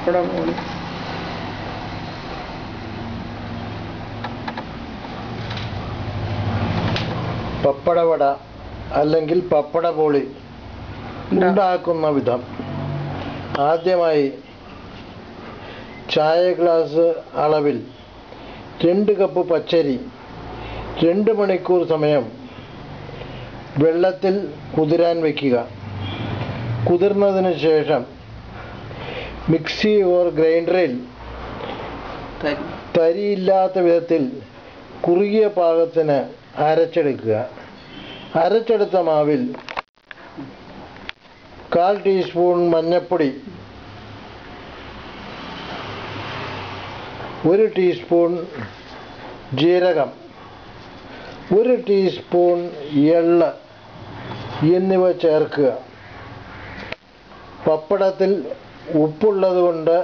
പപ്പടബോളി. പപ്പടവട അല്ലെങ്കിൽ പപ്പടബോളി ഉണ്ടാക്കുന്ന വിധം: ആദ്യമായി ചായ ഗ്ലാസ് അളവിൽ 2 കപ്പ് പച്ചരി 2 മണിക്കൂർ സമയം വെള്ളത്തിൽ കുതിരാൻ വയ്ക്കുക. കുതിർന്നതിന് ശേഷം മിക്സി ഓർ ഗ്രൈൻഡറിൽ തരിയില്ലാത്ത വിധത്തിൽ കുറുകിയ പാകത്തിന് അരച്ചെടുക്കുക. അരച്ചെടുത്ത മാവിൽ 1/4 ടീസ്പൂൺ മഞ്ഞൾപ്പൊടി, 1 ടീസ്പൂൺ ജീരകം, 1 ടീസ്പൂൺ എള്ള് എന്നിവ ചേർക്കുക. പപ്പടത്തിൽ ഉപ്പുള്ളതുകൊണ്ട്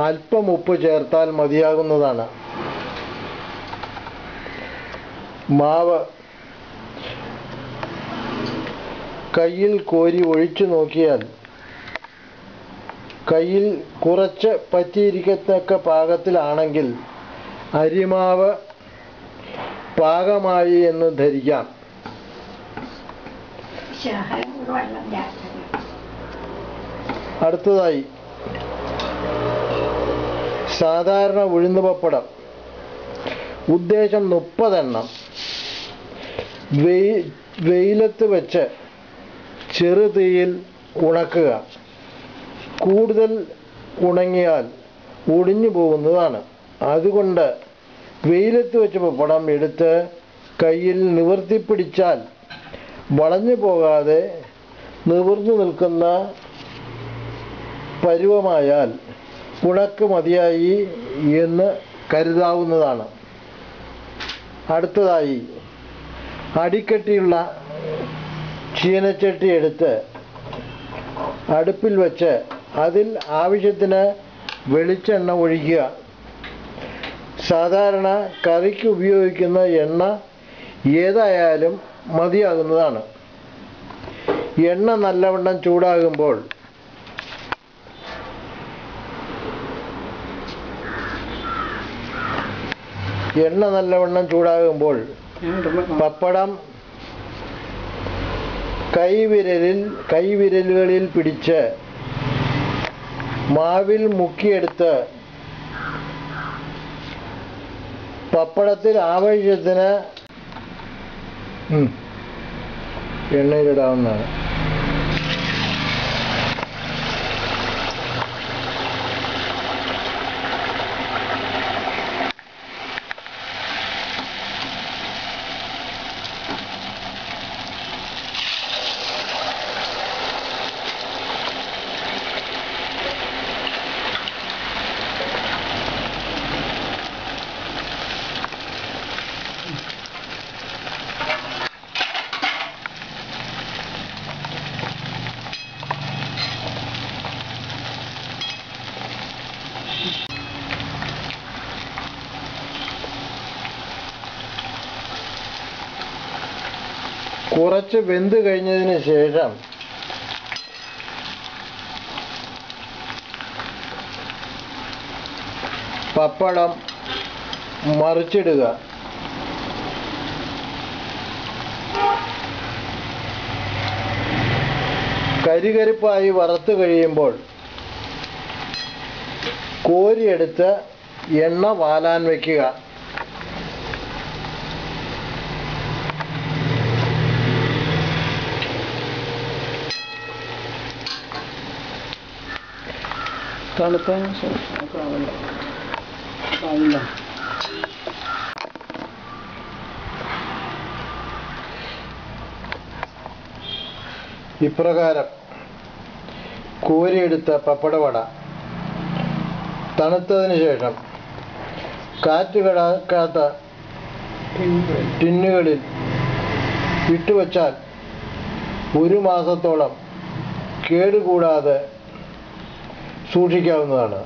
അല്പം ഉപ്പ് ചേർത്താൽ മതിയാകുന്നതാണ്. മാവ് കയ്യിൽ കോരി ഒഴിച്ചു നോക്കിയാൽ കയ്യിൽ കുറച്ച് പറ്റിയിരിക്കത്തക്ക പാകത്തിലാണെങ്കിൽ അരിമാവ് പാകമായി എന്ന് ധരിക്കാം. അടുത്തതായി സാധാരണ ഉഴുന്ന് പപ്പടം. ഉദ്ദേശം 30 എണ്ണം വെയിലത്ത് വെച്ച് ചെറുതീയിൽ ഉണക്കുക. കൂടുതൽ ഉണങ്ങിയാൽ ഒടിഞ്ഞു പോകുന്നതാണ്. അതുകൊണ്ട് വെയിലത്ത് വെച്ച് പപ്പടം എടുത്ത് കയ്യിൽ നിവർത്തിപ്പിടിച്ചാൽ വളഞ്ഞു പോകാതെ നിവർന്നു നിൽക്കുന്ന പരുവമായാൽ ഉണക്ക് മതിയായി എന്ന് കരുതാവുന്നതാണ്. അടുത്തതായി അടിക്കട്ടിയുള്ള ചീനച്ചട്ടി എടുത്ത് അടുപ്പിൽ വെച്ച് അതിൽ ആവശ്യത്തിന് വെളിച്ചെണ്ണ ഒഴിക്കുക. സാധാരണ കറിക്ക് ഉപയോഗിക്കുന്ന എണ്ണ ഏതായാലും മതിയാകുന്നതാണ്. എണ്ണ നല്ലവണ്ണം ചൂടാകുമ്പോൾ പപ്പടം കൈവിരലുകളിൽ പിടിച്ച് മാവിൽ മുക്കിയെടുത്ത് പപ്പടത്തിൽ ആവശ്യത്തിന് എണ്ണയിലിടാവുന്നതാണ്. കുറച്ച് വെന്ത് കഴിഞ്ഞതിന് ശേഷം പപ്പടം മറിച്ചിടുക. കരികരിപ്പായി വറുത്ത് കഴിയുമ്പോൾ കോരിയെടുത്ത് എണ്ണ വാലാൻ വയ്ക്കുക. തണുത്തതിന് ശേഷം ഇപ്രകാരം കോരിയെടുത്ത പപ്പടവട തണുത്തതിന് ശേഷം കാറ്റ് കടക്കാത്ത ടിന്നുകളിൽ ഇട്ടുവച്ചാൽ 1 മാസത്തോളം കേടുകൂടാതെ സൂക്ഷിക്കാവുന്നതാണ്.